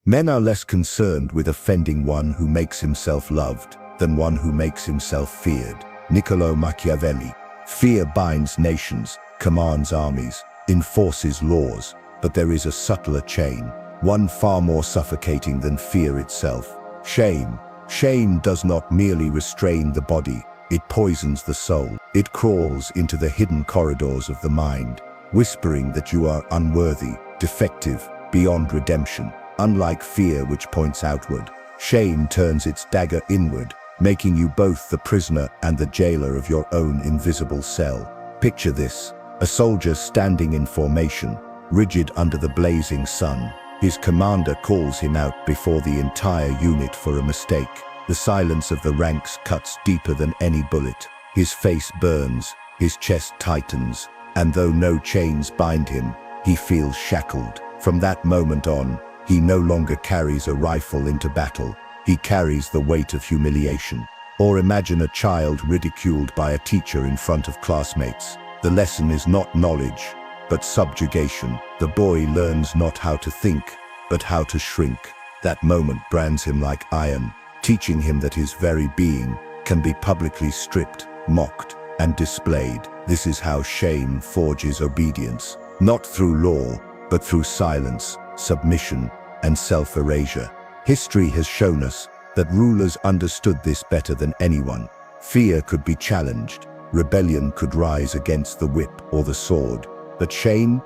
Men are less concerned with offending one who makes himself loved than one who makes himself feared. Niccolo Machiavelli. Fear binds nations, commands armies, enforces laws, but there is a subtler chain, one far more suffocating than fear itself. Shame. Shame does not merely restrain the body, it poisons the soul. It crawls into the hidden corridors of the mind, whispering that you are unworthy, defective, beyond redemption. Unlike fear, which points outward, shame turns its dagger inward, making you both the prisoner and the jailer of your own invisible cell. Picture this: a soldier standing in formation, rigid under the blazing sun. His commander calls him out before the entire unit for a mistake. The silence of the ranks cuts deeper than any bullet. His face burns, his chest tightens, and though no chains bind him, he feels shackled. From that moment on, he no longer carries a rifle into battle. He carries the weight of humiliation. Or imagine a child ridiculed by a teacher in front of classmates. The lesson is not knowledge, but subjugation. The boy learns not how to think, but how to shrink. That moment brands him like iron, teaching him that his very being can be publicly stripped, mocked, and displayed. This is how shame forges obedience, not through law, but through silence, submission, and self-erasure. History has shown us that rulers understood this better than anyone. Fear could be challenged, rebellion could rise against the whip or the sword. But shame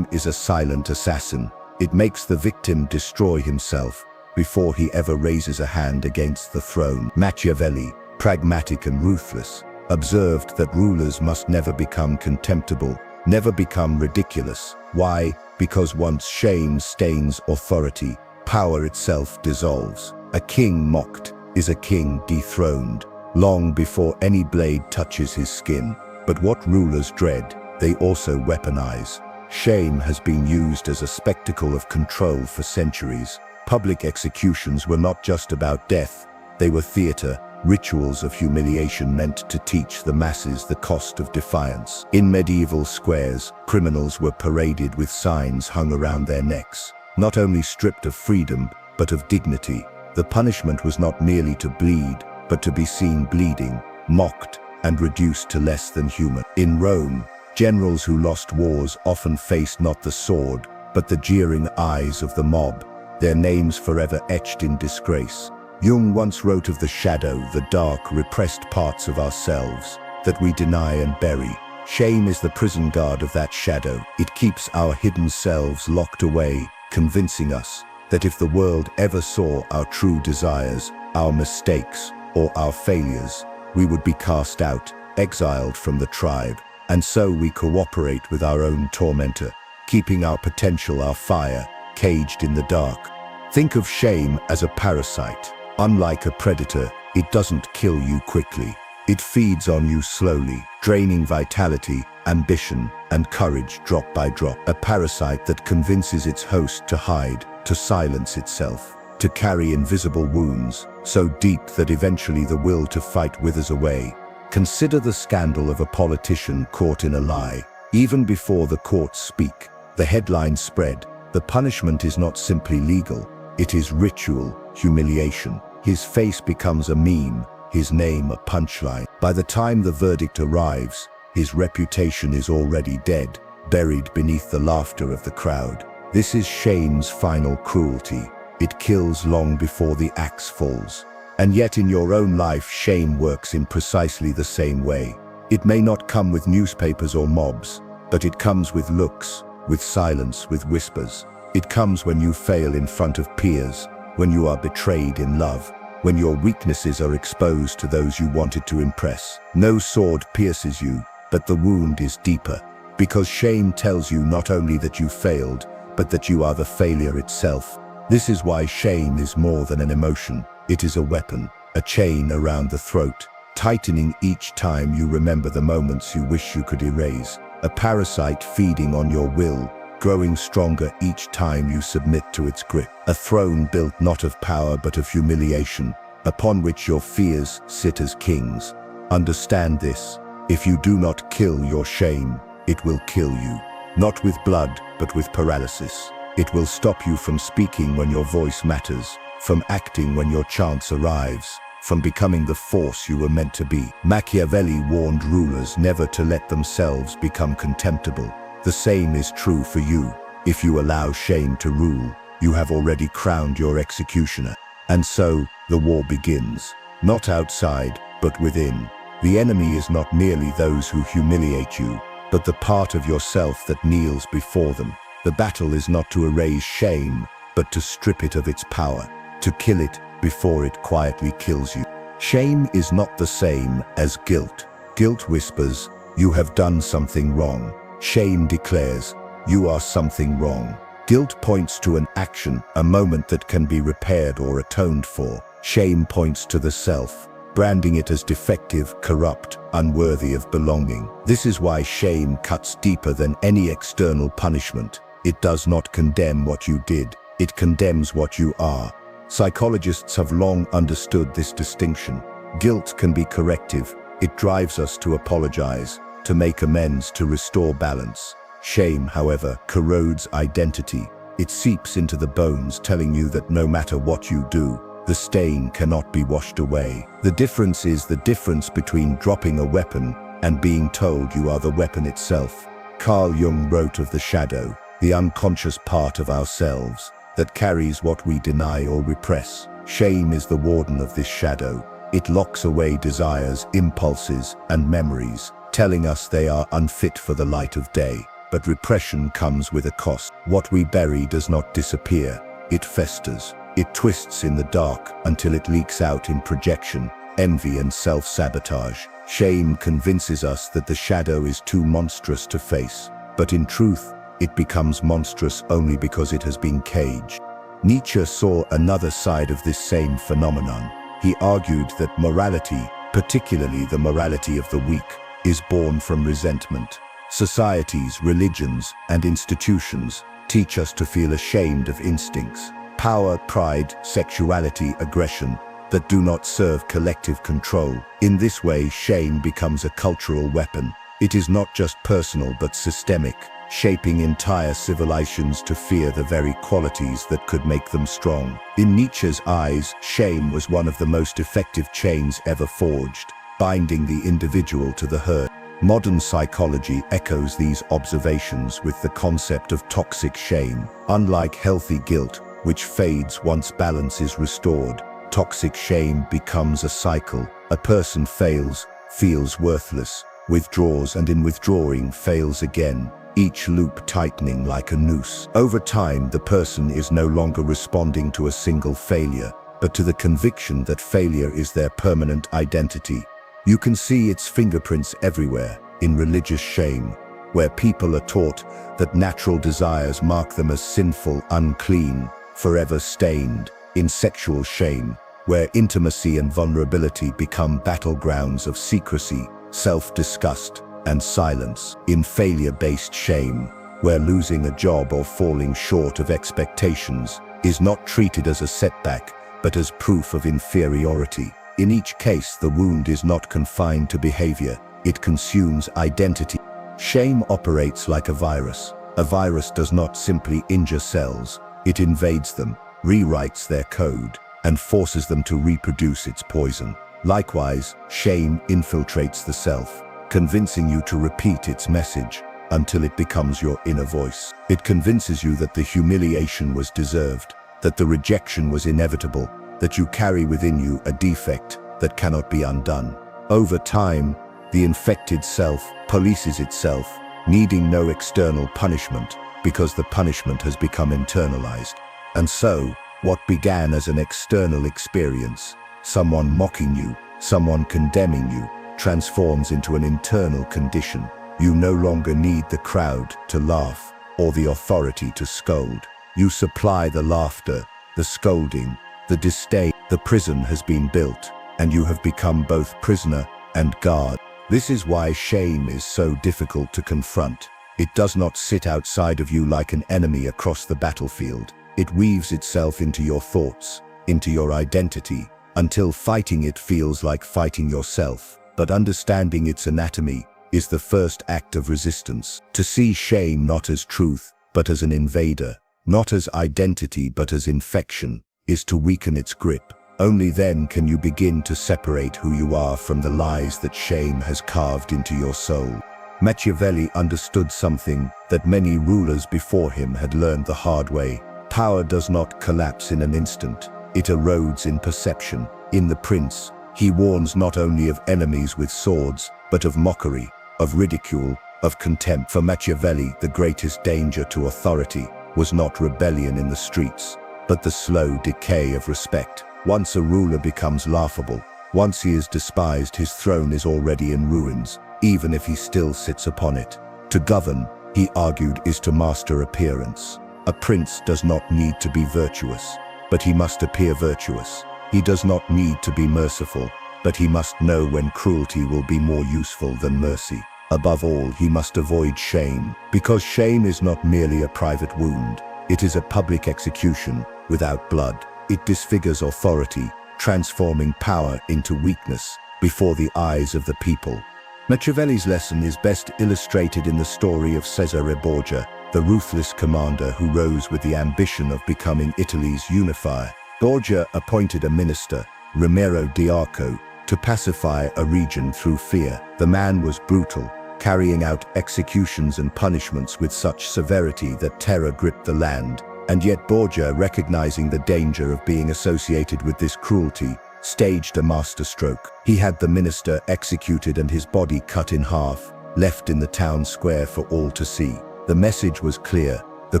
is a silent assassin. It makes the victim destroy himself before he ever raises a hand against the throne. Machiavelli, pragmatic and ruthless, observed that rulers must never become contemptible, never become ridiculous. Why? Because once shame stains authority, power itself dissolves. A king mocked is a king dethroned, long before any blade touches his skin. But what rulers dread, they also weaponize. Shame has been used as a spectacle of control for centuries. Public executions were not just about death, they were theater, rituals of humiliation meant to teach the masses the cost of defiance. In medieval squares, criminals were paraded with signs hung around their necks. Not only stripped of freedom, but of dignity. The punishment was not merely to bleed, but to be seen bleeding, mocked, and reduced to less than human. In Rome, generals who lost wars often faced not the sword, but the jeering eyes of the mob, their names forever etched in disgrace. Jung once wrote of the shadow, the dark, repressed parts of ourselves that we deny and bury. Shame is the prison guard of that shadow. It keeps our hidden selves locked away, convincing us that if the world ever saw our true desires, our mistakes, or our failures, we would be cast out, exiled from the tribe. And so we cooperate with our own tormentor, keeping our potential, our fire, caged in the dark. Think of shame as a parasite. Unlike a predator, it doesn't kill you quickly. It feeds on you slowly, draining vitality, ambition, and courage drop by drop. A parasite that convinces its host to hide, to silence itself, to carry invisible wounds, so deep that eventually the will to fight withers away. Consider the scandal of a politician caught in a lie. Even before the courts speak, the headlines spread. The punishment is not simply legal, it is ritual humiliation. His face becomes a meme, his name a punchline. By the time the verdict arrives, his reputation is already dead, buried beneath the laughter of the crowd. This is shame's final cruelty. It kills long before the axe falls. And yet in your own life, shame works in precisely the same way. It may not come with newspapers or mobs, but it comes with looks, with silence, with whispers. It comes when you fail in front of peers, when you are betrayed in love, when your weaknesses are exposed to those you wanted to impress. No sword pierces you, but the wound is deeper, because shame tells you not only that you failed, but that you are the failure itself. This is why shame is more than an emotion. It is a weapon, a chain around the throat, tightening each time you remember the moments you wish you could erase. A parasite feeding on your will, growing stronger each time you submit to its grip. A throne built not of power but of humiliation, upon which your fears sit as kings. Understand this: if you do not kill your shame, it will kill you. Not with blood, but with paralysis. It will stop you from speaking when your voice matters, from acting when your chance arrives, from becoming the force you were meant to be. Machiavelli warned rulers never to let themselves become contemptible. The same is true for you. If you allow shame to rule, you have already crowned your executioner. And so, the war begins. Not outside, but within. The enemy is not merely those who humiliate you, but the part of yourself that kneels before them. The battle is not to erase shame, but to strip it of its power, to kill it before it quietly kills you. Shame is not the same as guilt. Guilt whispers, "You have done something wrong." Shame declares, "You are something wrong." Guilt points to an action, a moment that can be repaired or atoned for. Shame points to the self, branding it as defective, corrupt, unworthy of belonging. This is why shame cuts deeper than any external punishment. It does not condemn what you did, it condemns what you are. Psychologists have long understood this distinction. Guilt can be corrective. It drives us to apologize, to make amends, to restore balance. Shame, however, corrodes identity. It seeps into the bones, telling you that no matter what you do, the stain cannot be washed away. The difference is the difference between dropping a weapon and being told you are the weapon itself. Carl Jung wrote of the shadow, the unconscious part of ourselves that carries what we deny or repress. Shame is the warden of this shadow. It locks away desires, impulses, and memories, telling us they are unfit for the light of day. But repression comes with a cost. What we bury does not disappear. It festers. It twists in the dark until it leaks out in projection, envy, and self-sabotage. Shame convinces us that the shadow is too monstrous to face. But in truth, it becomes monstrous only because it has been caged. Nietzsche saw another side of this same phenomenon. He argued that morality, particularly the morality of the weak, is born from resentment. Societies, religions, and institutions teach us to feel ashamed of instincts, power, pride, sexuality, aggression, that do not serve collective control. In this way, shame becomes a cultural weapon. It is not just personal but systemic, shaping entire civilizations to fear the very qualities that could make them strong. In Nietzsche's eyes, shame was one of the most effective chains ever forged, binding the individual to the herd. Modern psychology echoes these observations with the concept of toxic shame. Unlike healthy guilt, which fades once balance is restored, toxic shame becomes a cycle. A person fails, feels worthless, withdraws, and in withdrawing fails again, each loop tightening like a noose. Over time, the person is no longer responding to a single failure, but to the conviction that failure is their permanent identity. You can see its fingerprints everywhere, in religious shame, where people are taught that natural desires mark them as sinful, unclean, forever stained; in sexual shame, where intimacy and vulnerability become battlegrounds of secrecy, self-disgust, and silence; in failure-based shame, where losing a job or falling short of expectations is not treated as a setback, but as proof of inferiority. In each case, the wound is not confined to behavior, it consumes identity. Shame operates like a virus. A virus does not simply injure cells, it invades them, rewrites their code, and forces them to reproduce its poison. Likewise, shame infiltrates the self, convincing you to repeat its message until it becomes your inner voice. It convinces you that the humiliation was deserved, that the rejection was inevitable, that you carry within you a defect that cannot be undone. Over time, the infected self polices itself, needing no external punishment because the punishment has become internalized. And so, what began as an external experience, someone mocking you, someone condemning you, transforms into an internal condition. You no longer need the crowd to laugh or the authority to scold. You supply the laughter, the scolding, the disdain. The prison has been built, and you have become both prisoner and guard. This is why shame is so difficult to confront. It does not sit outside of you like an enemy across the battlefield. It weaves itself into your thoughts, into your identity, until fighting it feels like fighting yourself. But understanding its anatomy is the first act of resistance. To see shame not as truth, but as an invader, not as identity but as infection, is to weaken its grip. Only then can you begin to separate who you are from the lies that shame has carved into your soul. Machiavelli understood something that many rulers before him had learned the hard way. Power does not collapse in an instant. It erodes in perception. In The Prince, he warns not only of enemies with swords, but of mockery, of ridicule, of contempt. For Machiavelli, the greatest danger to authority was not rebellion in the streets, but the slow decay of respect. Once a ruler becomes laughable, once he is despised, his throne is already in ruins, even if he still sits upon it. To govern, he argued, is to master appearance. A prince does not need to be virtuous, but he must appear virtuous. He does not need to be merciful, but he must know when cruelty will be more useful than mercy. Above all, he must avoid shame, because shame is not merely a private wound. It is a public execution without blood. It disfigures authority, transforming power into weakness before the eyes of the people. Machiavelli's lesson is best illustrated in the story of Cesare Borgia, the ruthless commander who rose with the ambition of becoming Italy's unifier. Borgia appointed a minister, Romero d'Arco, to pacify a region through fear. The man was brutal, carrying out executions and punishments with such severity that terror gripped the land. And yet Borgia, recognizing the danger of being associated with this cruelty, staged a masterstroke. He had the minister executed and his body cut in half, left in the town square for all to see. The message was clear: the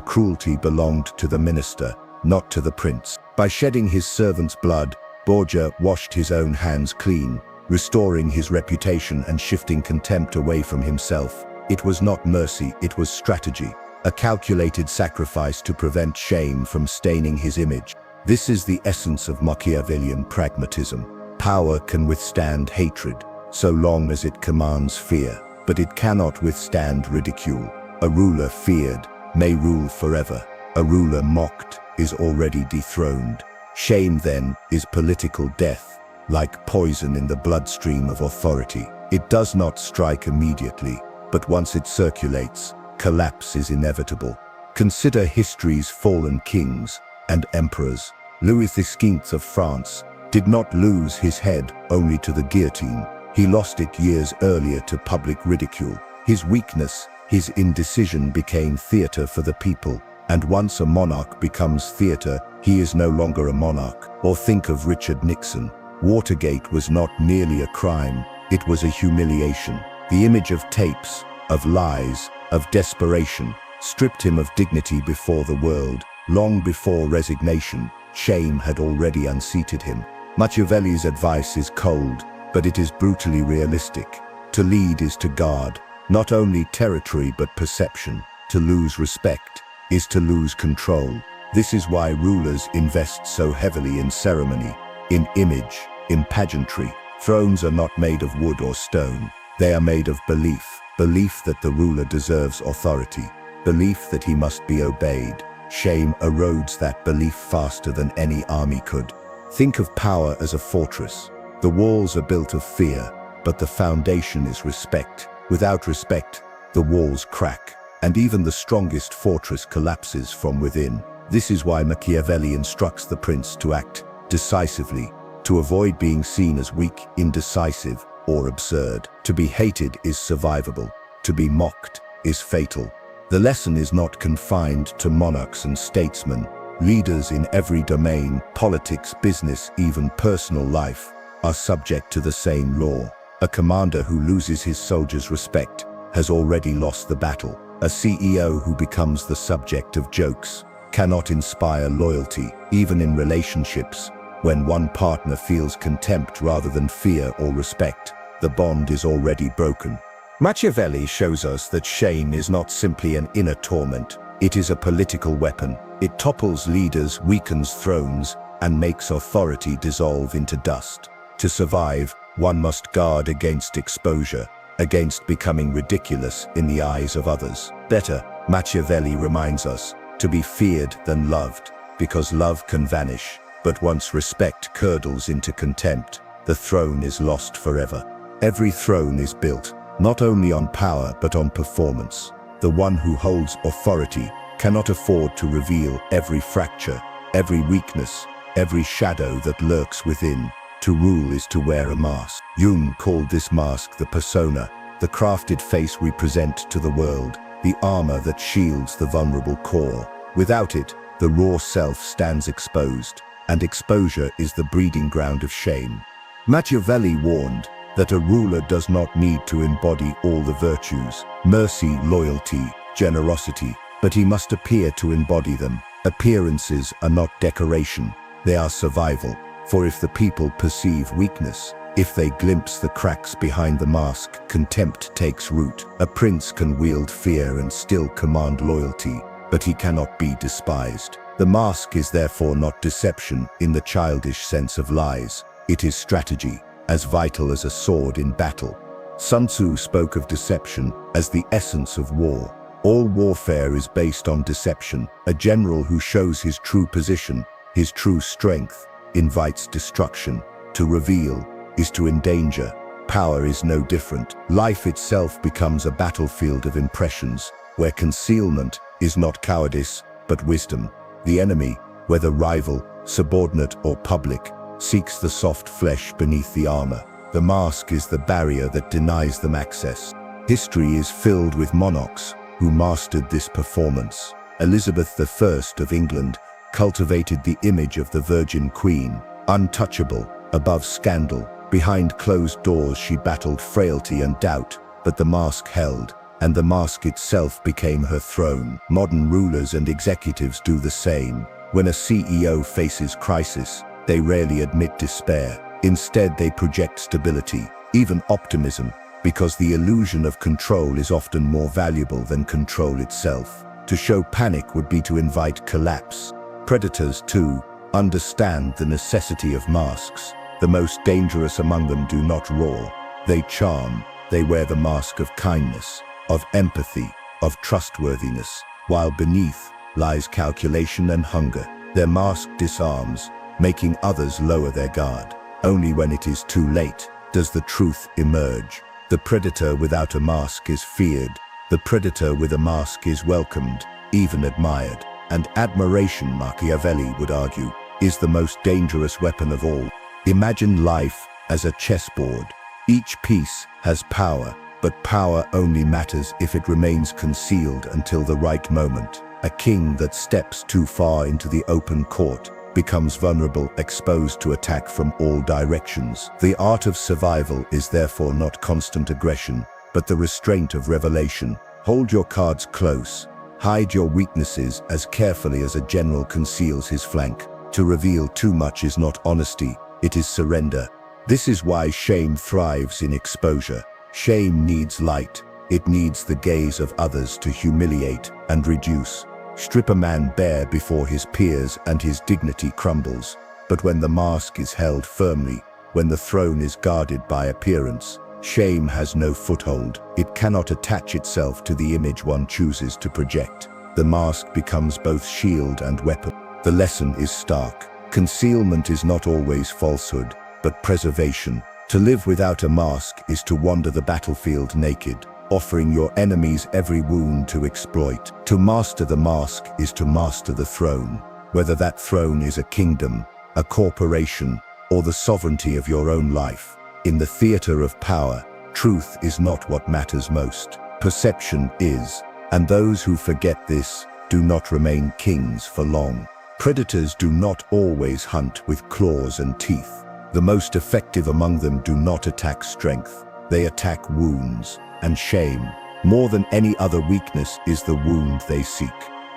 cruelty belonged to the minister, not to the prince. By shedding his servant's blood, Borgia washed his own hands clean, restoring his reputation and shifting contempt away from himself. It was not mercy, it was strategy, a calculated sacrifice to prevent shame from staining his image. This is the essence of Machiavellian pragmatism. Power can withstand hatred, so long as it commands fear, but it cannot withstand ridicule. A ruler feared may rule forever. A ruler mocked is already dethroned. Shame, then, is political death, like poison in the bloodstream of authority. It does not strike immediately, but once it circulates, collapse is inevitable. Consider history's fallen kings and emperors. Louis XV of France did not lose his head only to the guillotine. He lost it years earlier to public ridicule. His weakness, his indecision became theater for the people. And once a monarch becomes theater, he is no longer a monarch. Or think of Richard Nixon. Watergate was not merely a crime, it was a humiliation. The image of tapes, of lies, of desperation, stripped him of dignity before the world. Long before resignation, shame had already unseated him. Machiavelli's advice is cold, but it is brutally realistic. To lead is to guard, not only territory but perception. To lose respect is to lose control. This is why rulers invest so heavily in ceremony, in image, in pageantry. Thrones are not made of wood or stone. They are made of belief. Belief that the ruler deserves authority. Belief that he must be obeyed. Shame erodes that belief faster than any army could. Think of power as a fortress. The walls are built of fear, but the foundation is respect. Without respect, the walls crack, and even the strongest fortress collapses from within. This is why Machiavelli instructs the prince to act decisively, to avoid being seen as weak, indecisive, or absurd. To be hated is survivable. To be mocked is fatal. The lesson is not confined to monarchs and statesmen. Leaders in every domain, politics, business, even personal life, are subject to the same law. A commander who loses his soldiers' respect has already lost the battle. A CEO who becomes the subject of jokes cannot inspire loyalty, even in relationships. When one partner feels contempt rather than fear or respect, the bond is already broken. Machiavelli shows us that shame is not simply an inner torment, it is a political weapon. It topples leaders, weakens thrones, and makes authority dissolve into dust. To survive, one must guard against exposure, against becoming ridiculous in the eyes of others. Better, Machiavelli reminds us, to be feared than loved, because love can vanish, but once respect curdles into contempt, the throne is lost forever. Every throne is built, not only on power but on performance. The one who holds authority cannot afford to reveal every fracture, every weakness, every shadow that lurks within. To rule is to wear a mask. Jung called this mask the persona, the crafted face we present to the world, the armor that shields the vulnerable core. Without it, the raw self stands exposed, and exposure is the breeding ground of shame. Machiavelli warned that a ruler does not need to embody all the virtues, mercy, loyalty, generosity, but he must appear to embody them. Appearances are not decoration, they are survival. For if the people perceive weakness, if they glimpse the cracks behind the mask, contempt takes root. A prince can wield fear and still command loyalty, but he cannot be despised. The mask is therefore not deception in the childish sense of lies. It is strategy, as vital as a sword in battle. Sun Tzu spoke of deception as the essence of war. All warfare is based on deception. A general who shows his true position, his true strength, invites destruction. To reveal is to endanger. Power is no different. Life itself becomes a battlefield of impressions, where concealment is not cowardice, but wisdom. The enemy, whether rival, subordinate, or public, seeks the soft flesh beneath the armor. The mask is the barrier that denies them access. History is filled with monarchs who mastered this performance. Elizabeth I of England cultivated the image of the Virgin Queen, untouchable, above scandal. Behind closed doors she battled frailty and doubt, but the mask held, and the mask itself became her throne. Modern rulers and executives do the same. When a CEO faces crisis, they rarely admit despair. Instead, they project stability, even optimism, because the illusion of control is often more valuable than control itself. To show panic would be to invite collapse. Predators, too, understand the necessity of masks. The most dangerous among them do not roar. They charm. They wear the mask of kindness, of empathy, of trustworthiness, while beneath lies calculation and hunger. Their mask disarms, making others lower their guard. Only when it is too late does the truth emerge. The predator without a mask is feared. The predator with a mask is welcomed, even admired. And admiration, Machiavelli would argue, is the most dangerous weapon of all. Imagine life as a chessboard. Each piece has power, but power only matters if it remains concealed until the right moment. A king that steps too far into the open court becomes vulnerable, exposed to attack from all directions. The art of survival is therefore not constant aggression, but the restraint of revelation. Hold your cards close. Hide your weaknesses as carefully as a general conceals his flank. To reveal too much is not honesty, it is surrender. This is why shame thrives in exposure. Shame needs light. It needs the gaze of others to humiliate and reduce. Strip a man bare before his peers and his dignity crumbles. But when the mask is held firmly, when the throne is guarded by appearance, shame has no foothold. It cannot attach itself to the image one chooses to project. The mask becomes both shield and weapon. The lesson is stark. Concealment is not always falsehood, but preservation. To live without a mask is to wander the battlefield naked, offering your enemies every wound to exploit. To master the mask is to master the throne, whether that throne is a kingdom, a corporation, or the sovereignty of your own life. In the theater of power, truth is not what matters most. Perception is, and those who forget this do not remain kings for long. Predators do not always hunt with claws and teeth. The most effective among them do not attack strength. They attack wounds and shame. More than any other weakness is the wound they seek.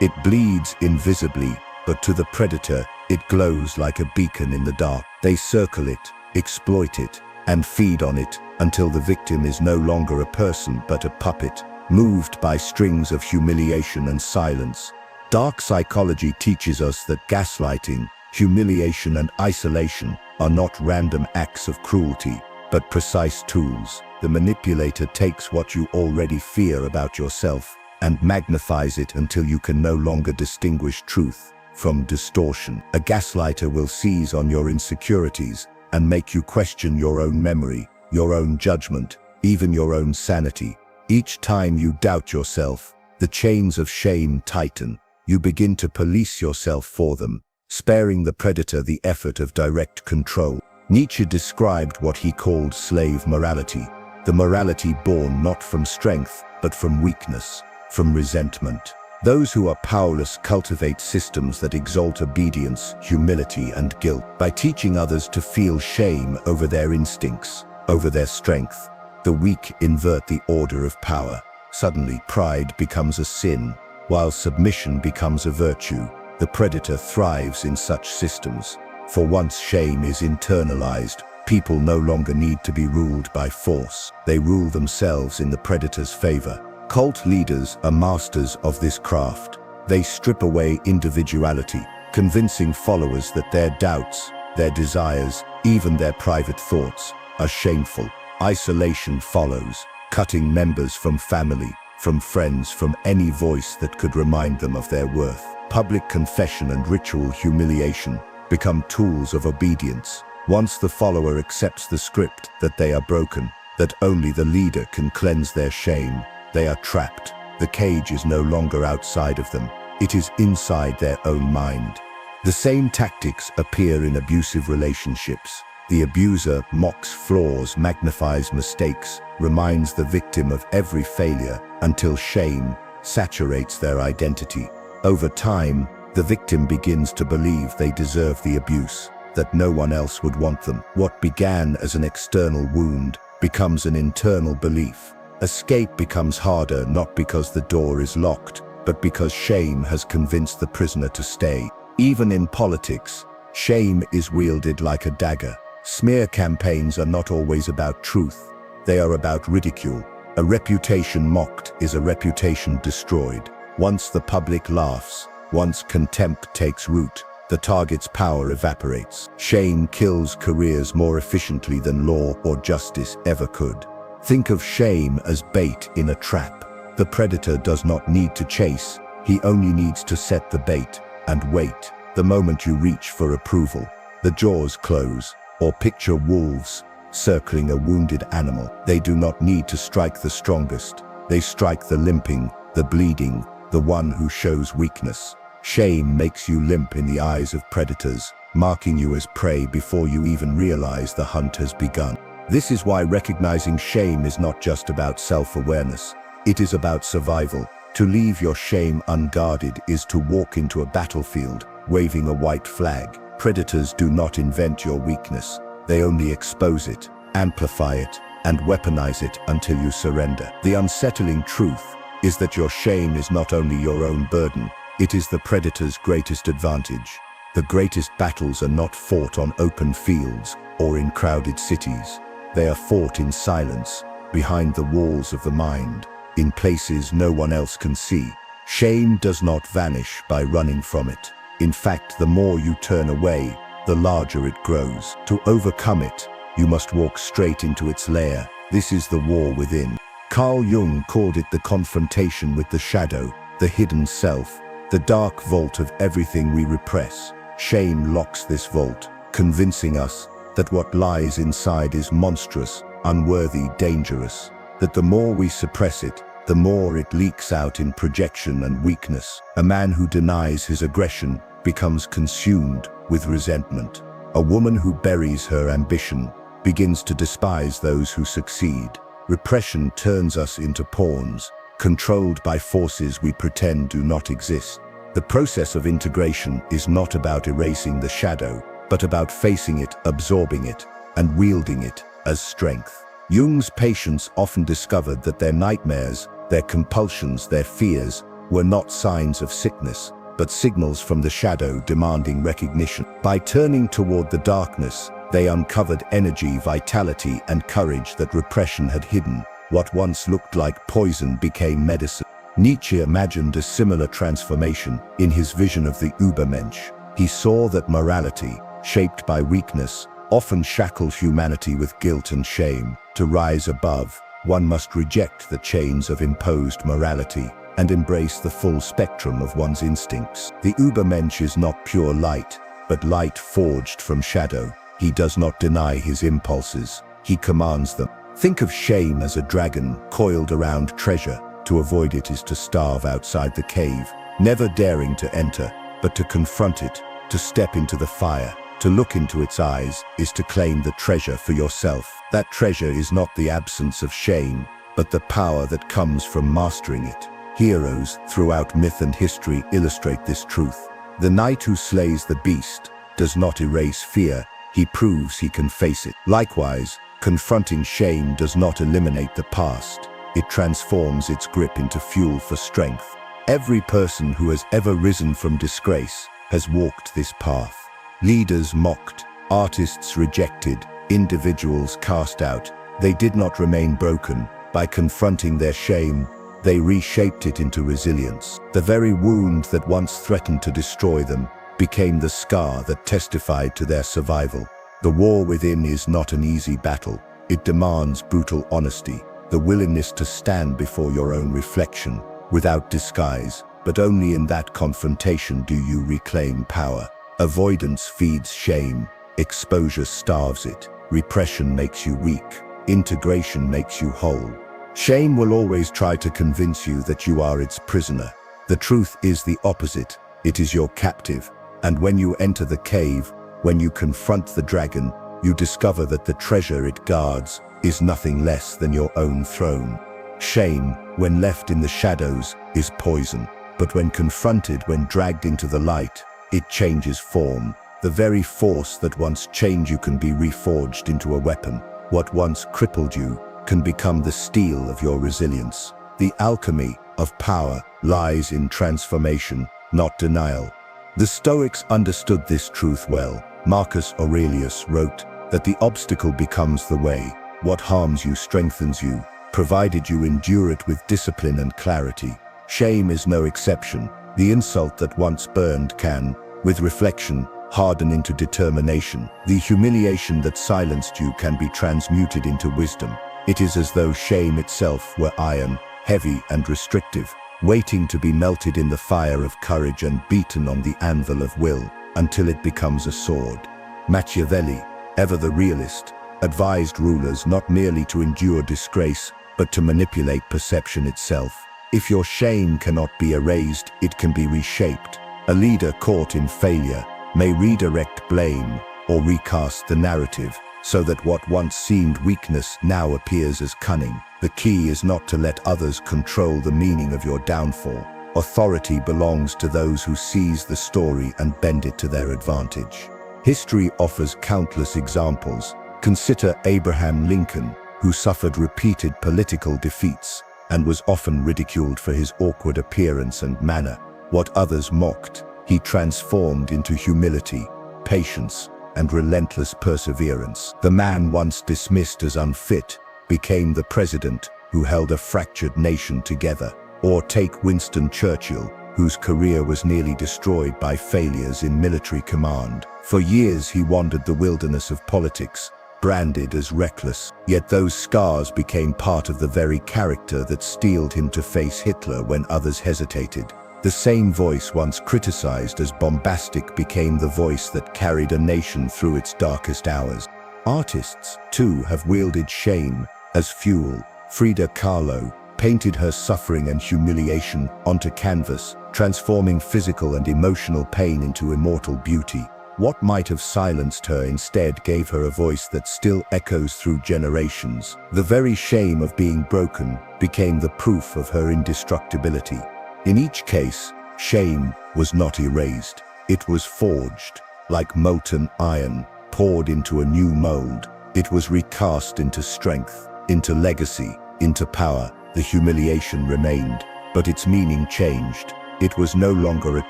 It bleeds invisibly, but to the predator, it glows like a beacon in the dark. They circle it, exploit it, and feed on it until the victim is no longer a person but a puppet, moved by strings of humiliation and silence. Dark psychology teaches us that gaslighting, humiliation, and isolation are not random acts of cruelty, but precise tools. The manipulator takes what you already fear about yourself and magnifies it until you can no longer distinguish truth from distortion. A gaslighter will seize on your insecurities and make you question your own memory, your own judgment, even your own sanity. Each time you doubt yourself, the chains of shame tighten. You begin to police yourself for them, sparing the predator the effort of direct control. Nietzsche described what he called slave morality, the morality born not from strength, but from weakness, from resentment. Those who are powerless cultivate systems that exalt obedience, humility, and guilt. By teaching others to feel shame over their instincts, over their strength, the weak invert the order of power. Suddenly, pride becomes a sin, while submission becomes a virtue. The predator thrives in such systems. For once shame is internalized, people no longer need to be ruled by force. They rule themselves in the predator's favor. Cult leaders are masters of this craft. They strip away individuality, convincing followers that their doubts, their desires, even their private thoughts, are shameful. Isolation follows, cutting members from family, from friends, from any voice that could remind them of their worth. Public confession and ritual humiliation become tools of obedience. Once the follower accepts the script that they are broken, that only the leader can cleanse their shame, they are trapped. The cage is no longer outside of them. It is inside their own mind. The same tactics appear in abusive relationships. The abuser mocks flaws, magnifies mistakes, reminds the victim of every failure until shame saturates their identity. Over time, the victim begins to believe they deserve the abuse, that no one else would want them. What began as an external wound becomes an internal belief. Escape becomes harder not because the door is locked, but because shame has convinced the prisoner to stay. Even in politics, shame is wielded like a dagger. Smear campaigns are not always about truth. They are about ridicule. A reputation mocked is a reputation destroyed. Once the public laughs, once contempt takes root, the target's power evaporates. Shame kills careers more efficiently than law or justice ever could. Think of shame as bait in a trap. The predator does not need to chase, he only needs to set the bait and wait. The moment you reach for approval, the jaws close. Or picture wolves circling a wounded animal. They do not need to strike the strongest. They strike the limping, the bleeding, the one who shows weakness. Shame makes you limp in the eyes of predators, marking you as prey before you even realize the hunt has begun. This is why recognizing shame is not just about self-awareness. It is about survival. To leave your shame unguarded is to walk into a battlefield, waving a white flag. Predators do not invent your weakness. They only expose it, amplify it, and weaponize it until you surrender. The unsettling truth is that your shame is not only your own burden, it is the predator's greatest advantage. The greatest battles are not fought on open fields or in crowded cities. They are fought in silence, behind the walls of the mind, in places no one else can see. Shame does not vanish by running from it. In fact, the more you turn away, the larger it grows. To overcome it, you must walk straight into its lair. This is the war within. Carl Jung called it the confrontation with the shadow, the hidden self, the dark vault of everything we repress. Shame locks this vault, convincing us that what lies inside is monstrous, unworthy, dangerous. That the more we suppress it, the more it leaks out in projection and weakness. A man who denies his aggression becomes consumed with resentment. A woman who buries her ambition begins to despise those who succeed. Repression turns us into pawns, controlled by forces we pretend do not exist. The process of integration is not about erasing the shadow, but about facing it, absorbing it, and wielding it as strength. Jung's patients often discovered that their nightmares, their compulsions, their fears were not signs of sickness, but signals from the shadow demanding recognition. By turning toward the darkness, they uncovered energy, vitality, and courage that repression had hidden. What once looked like poison became medicine. Nietzsche imagined a similar transformation in his vision of the Übermensch. He saw that morality, shaped by weakness, often shackled humanity with guilt and shame. To rise above, one must reject the chains of imposed morality and embrace the full spectrum of one's instincts. The Übermensch is not pure light, but light forged from shadow. He does not deny his impulses, he commands them. Think of shame as a dragon coiled around treasure. To avoid it is to starve outside the cave. never daring to enter, but to confront it, to step into the fire, to look into its eyes, is to claim the treasure for yourself. That treasure is not the absence of shame, but the power that comes from mastering it. Heroes throughout myth and history illustrate this truth. The knight who slays the beast does not erase fear, he proves he can face it. Likewise, confronting shame does not eliminate the past, it transforms its grip into fuel for strength. Every person who has ever risen from disgrace has walked this path. Leaders mocked, artists rejected, individuals cast out. They did not remain broken. By confronting their shame, they reshaped it into resilience. The very wound that once threatened to destroy them became the scar that testified to their survival. The war within is not an easy battle. It demands brutal honesty, the willingness to stand before your own reflection, without disguise, but only in that confrontation do you reclaim power. Avoidance feeds shame, exposure starves it, repression makes you weak, integration makes you whole. Shame will always try to convince you that you are its prisoner. The truth is the opposite, it is your captive, and when you enter the cave, when you confront the dragon, you discover that the treasure it guards is nothing less than your own throne. Shame, when left in the shadows, is poison, but when confronted, when dragged into the light, it changes form. The very force that once chained you can be reforged into a weapon. What once crippled you can become the steel of your resilience. The alchemy of power lies in transformation, not denial. The Stoics understood this truth well. Marcus Aurelius wrote that the obstacle becomes the way. What harms you strengthens you, provided you endure it with discipline and clarity. Shame is no exception. The insult that once burned can, with reflection, harden into determination. The humiliation that silenced you can be transmuted into wisdom. It is as though shame itself were iron, heavy and restrictive, waiting to be melted in the fire of courage and beaten on the anvil of will, until it becomes a sword. Machiavelli, ever the realist, advised rulers not merely to endure disgrace, but to manipulate perception itself. If your shame cannot be erased, it can be reshaped. A leader caught in failure may redirect blame or recast the narrative, so that what once seemed weakness now appears as cunning. The key is not to let others control the meaning of your downfall. Authority belongs to those who seize the story and bend it to their advantage. History offers countless examples. Consider Abraham Lincoln, who suffered repeated political defeats and was often ridiculed for his awkward appearance and manner. What others mocked, he transformed into humility, patience, and relentless perseverance. The man once dismissed as unfit became the president who held a fractured nation together. Or take Winston Churchill, whose career was nearly destroyed by failures in military command. For years he wandered the wilderness of politics, branded as reckless, yet those scars became part of the very character that steeled him to face Hitler when others hesitated. The same voice once criticized as bombastic became the voice that carried a nation through its darkest hours. Artists, too, have wielded shame as fuel. Frida Kahlo painted her suffering and humiliation onto canvas, transforming physical and emotional pain into immortal beauty. What might have silenced her instead gave her a voice that still echoes through generations. The very shame of being broken became the proof of her indestructibility. In each case, shame was not erased. It was forged, like molten iron, poured into a new mold. It was recast into strength, into legacy, into power. The humiliation remained, but its meaning changed. It was no longer a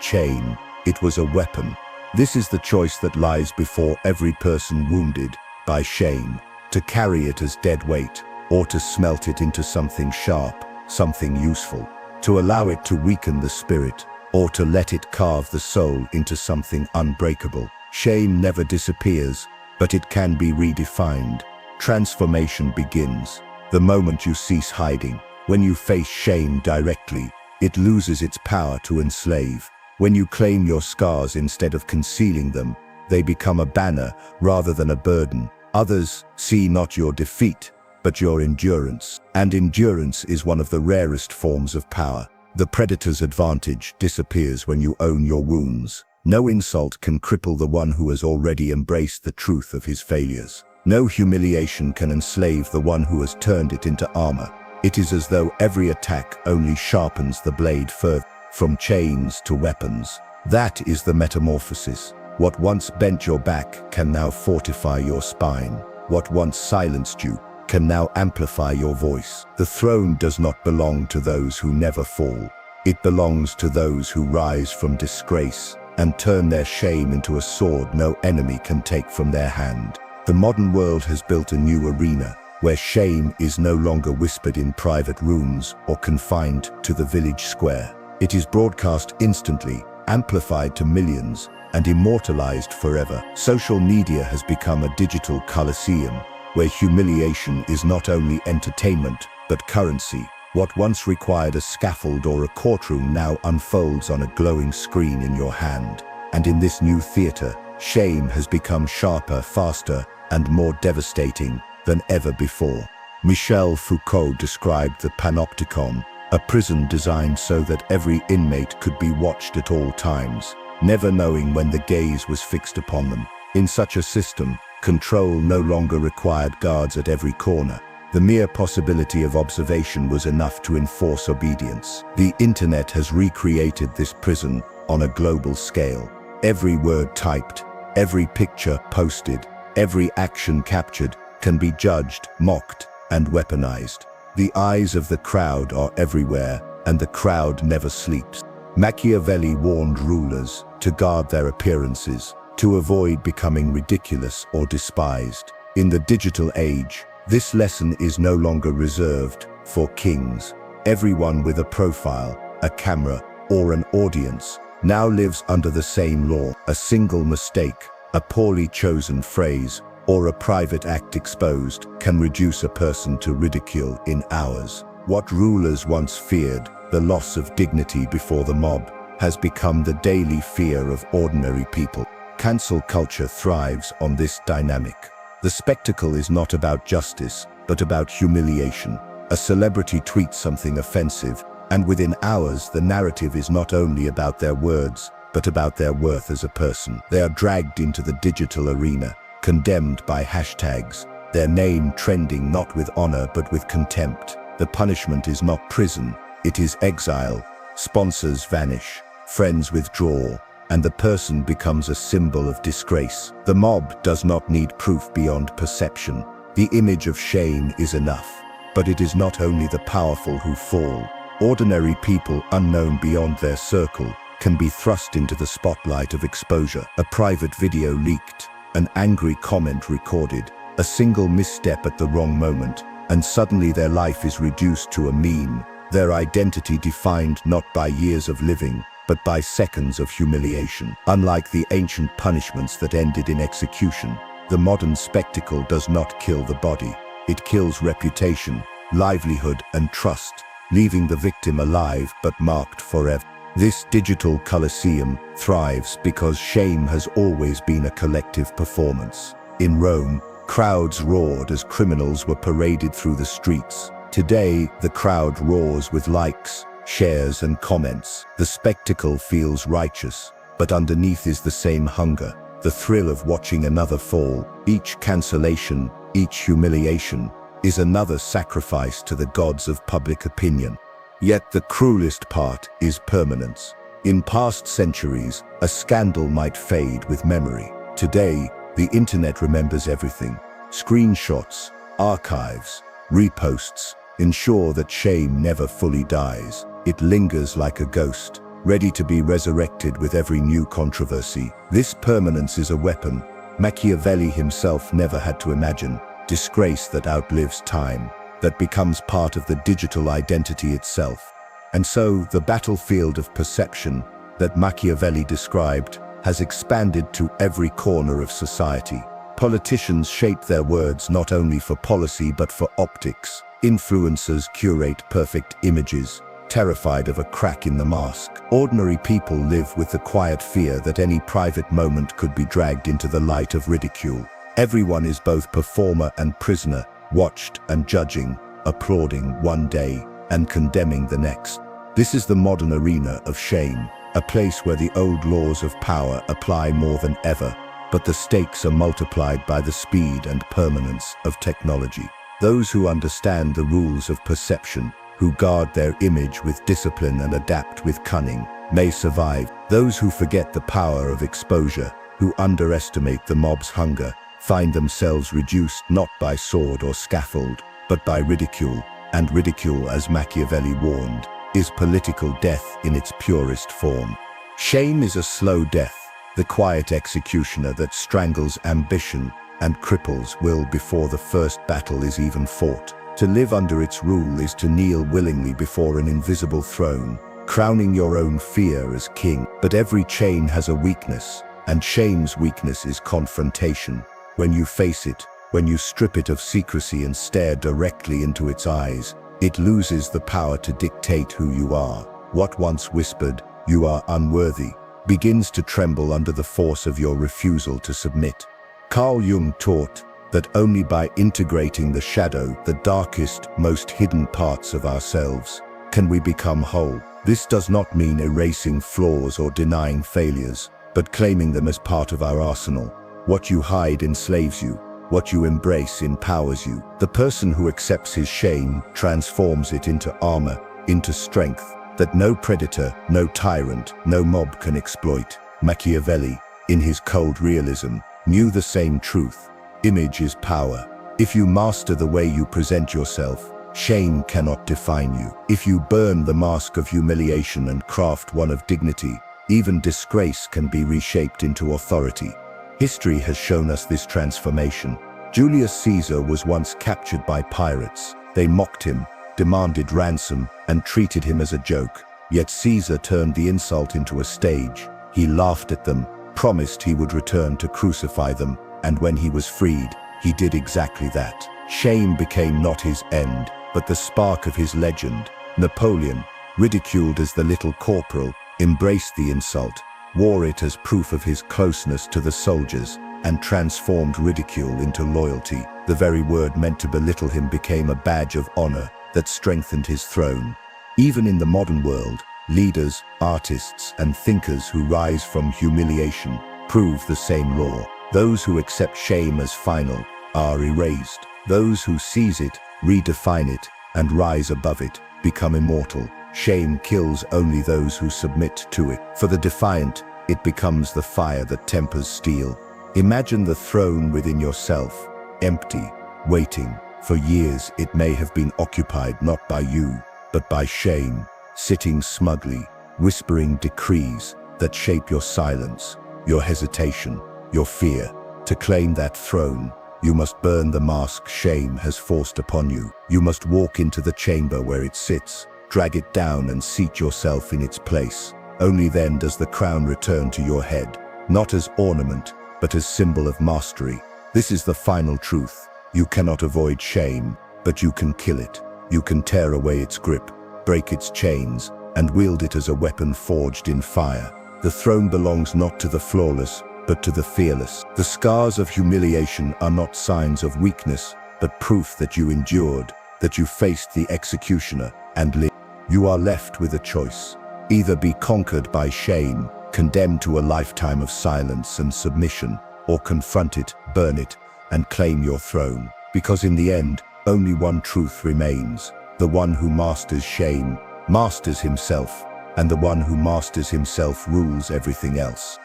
chain, it was a weapon. This is the choice that lies before every person wounded by shame, to carry it as dead weight, or to smelt it into something sharp, something useful. To allow it to weaken the spirit, or to let it carve the soul into something unbreakable. Shame never disappears, but it can be redefined. Transformation begins the moment you cease hiding. When you face shame directly, it loses its power to enslave. When you claim your scars instead of concealing them, they become a banner rather than a burden. Others see not your defeat, but your endurance. And endurance is one of the rarest forms of power. The predator's advantage disappears when you own your wounds. No insult can cripple the one who has already embraced the truth of his failures. No humiliation can enslave the one who has turned it into armor. It is as though every attack only sharpens the blade further, from chains to weapons. That is the metamorphosis. What once bent your back can now fortify your spine. What once silenced you can now amplify your voice. The throne does not belong to those who never fall. It belongs to those who rise from disgrace and turn their shame into a sword no enemy can take from their hand. The modern world has built a new arena where shame is no longer whispered in private rooms or confined to the village square. It is broadcast instantly, amplified to millions, and immortalized forever. Social media has become a digital Coliseum where humiliation is not only entertainment but currency. What once required a scaffold or a courtroom now unfolds on a glowing screen in your hand. And in this new theater, shame has become sharper, faster, and more devastating than ever before. Michel Foucault described the panopticon, a prison designed so that every inmate could be watched at all times, never knowing when the gaze was fixed upon them. In such a system, control no longer required guards at every corner. The mere possibility of observation was enough to enforce obedience. The internet has recreated this prison on a global scale. Every word typed, every picture posted, every action captured can be judged, mocked, and weaponized. The eyes of the crowd are everywhere, and the crowd never sleeps. Machiavelli warned rulers to guard their appearances, to avoid becoming ridiculous or despised. In the digital age, this lesson is no longer reserved for kings. Everyone with a profile, a camera, or an audience now lives under the same law. A single mistake, a poorly chosen phrase, or a private act exposed can reduce a person to ridicule in hours. What rulers once feared, the loss of dignity before the mob, has become the daily fear of ordinary people. Cancel culture thrives on this dynamic. The spectacle is not about justice, but about humiliation. A celebrity tweets something offensive, and within hours the narrative is not only about their words, but about their worth as a person. They are dragged into the digital arena, condemned by hashtags, their name trending not with honor but with contempt. The punishment is not prison, it is exile. Sponsors vanish, friends withdraw, and the person becomes a symbol of disgrace. The mob does not need proof beyond perception. The image of shame is enough. But it is not only the powerful who fall. Ordinary people unknown beyond their circle can be thrust into the spotlight of exposure. A private video leaked, an angry comment recorded, a single misstep at the wrong moment, and suddenly their life is reduced to a meme, their identity defined not by years of living, but by seconds of humiliation. Unlike the ancient punishments that ended in execution, the modern spectacle does not kill the body. It kills reputation, livelihood, and trust, leaving the victim alive but marked forever. This digital Coliseum thrives because shame has always been a collective performance. In Rome, crowds roared as criminals were paraded through the streets. Today, the crowd roars with likes, shares, and comments. The spectacle feels righteous, but underneath is the same hunger, the thrill of watching another fall. Each cancellation, each humiliation, is another sacrifice to the gods of public opinion. Yet the cruelest part is permanence. In past centuries, a scandal might fade with memory. Today, the internet remembers everything. Screenshots, archives, reposts ensure that shame never fully dies. It lingers like a ghost, ready to be resurrected with every new controversy. This permanence is a weapon Machiavelli himself never had to imagine. Disgrace that outlives time, that becomes part of the digital identity itself. And so, the battlefield of perception that Machiavelli described has expanded to every corner of society. Politicians shape their words not only for policy but for optics. Influencers curate perfect images, terrified of a crack in the mask. Ordinary people live with the quiet fear that any private moment could be dragged into the light of ridicule. Everyone is both performer and prisoner, watched and judging, applauding one day and condemning the next. This is the modern arena of shame, a place where the old laws of power apply more than ever, but the stakes are multiplied by the speed and permanence of technology. Those who understand the rules of perception, who guard their image with discipline and adapt with cunning, may survive. Those who forget the power of exposure, who underestimate the mob's hunger, find themselves reduced not by sword or scaffold, but by ridicule. And ridicule, as Machiavelli warned, is political death in its purest form. Shame is a slow death, the quiet executioner that strangles ambition and cripples will before the first battle is even fought. To live under its rule is to kneel willingly before an invisible throne, crowning your own fear as king. But every chain has a weakness, and shame's weakness is confrontation. When you face it, when you strip it of secrecy and stare directly into its eyes, it loses the power to dictate who you are. What once whispered, "You are unworthy," begins to tremble under the force of your refusal to submit. Carl Jung taught that only by integrating the shadow, the darkest, most hidden parts of ourselves, can we become whole. This does not mean erasing flaws or denying failures, but claiming them as part of our arsenal. What you hide enslaves you. What you embrace empowers you. The person who accepts his shame transforms it into armor, into strength that no predator, no tyrant, no mob can exploit. Machiavelli, in his cold realism, knew the same truth. Image is power. If you master the way you present yourself, shame cannot define you. If you burn the mask of humiliation and craft one of dignity, even disgrace can be reshaped into authority. History has shown us this transformation. Julius Caesar was once captured by pirates. They mocked him, demanded ransom, and treated him as a joke. Yet Caesar turned the insult into a stage. He laughed at them, promised he would return to crucify them, and when he was freed, he did exactly that. Shame became not his end, but the spark of his legend. Napoleon, ridiculed as the little corporal, embraced the insult, wore it as proof of his closeness to the soldiers, and transformed ridicule into loyalty. The very word meant to belittle him became a badge of honor that strengthened his throne. Even in the modern world, leaders, artists, and thinkers who rise from humiliation prove the same law. Those who accept shame as final are erased. Those who seize it, redefine it, and rise above it become immortal. Shame kills only those who submit to it. For the defiant, it becomes the fire that tempers steel. Imagine the throne within yourself, empty, waiting. For years it may have been occupied not by you, but by shame, sitting smugly, whispering decrees that shape your silence, your hesitation, your fear. To claim that throne, you must burn the mask shame has forced upon you. You must walk into the chamber where it sits, drag it down and seat yourself in its place. Only then does the crown return to your head, not as ornament, but as symbol of mastery. This is the final truth. You cannot avoid shame, but you can kill it. You can tear away its grip, break its chains, and wield it as a weapon forged in fire. The throne belongs not to the flawless, but to the fearless. The scars of humiliation are not signs of weakness, but proof that you endured, that you faced the executioner and lived. You are left with a choice. Either be conquered by shame, condemned to a lifetime of silence and submission, or confront it, burn it, and claim your throne. Because in the end, only one truth remains. The one who masters shame, masters himself, and the one who masters himself rules everything else.